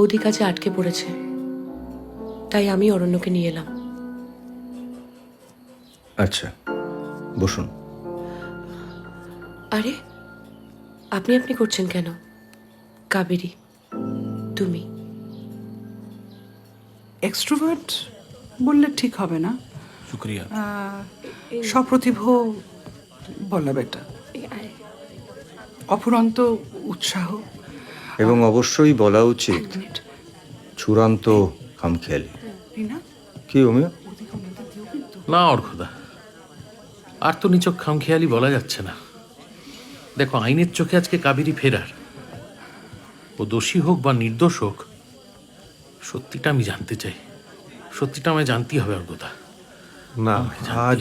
বৌদি কাজে আটকে পড়েছে, তাই আমি অরণ্যকে নিয়ে এলাম। আচ্ছা, বসুন। আরে আপনি আপনি করছেন কেন? কাবেরী, তুমি। এক্সট্রোভার্ট বললে ঠিক হবে না, শুক্রিয়া। সপ্রতিভ বলা বেটা। অফুরন্ত উৎসাহ। এবং অবশ্যই বলা উচিত এক মিনিট, চূড়ান্ত খামখেয়ালি। রিনা, কি অমিয়? ওদিকে আমাদের দিও কিন্তু। না অর্ঘদা, আর তো নিচক খামখেয়ালি বলা যাচ্ছে না। দেখো, আইনের চোখে আজকে কাবেরী ফেরার। ও দোষী হোক বা নির্দোষ হোক, সত্যিটা আমি জানতে চাই। সত্যিটা আমায় জানতেই হবে অর্ঘদা। না, আমাকে জানতেই আজ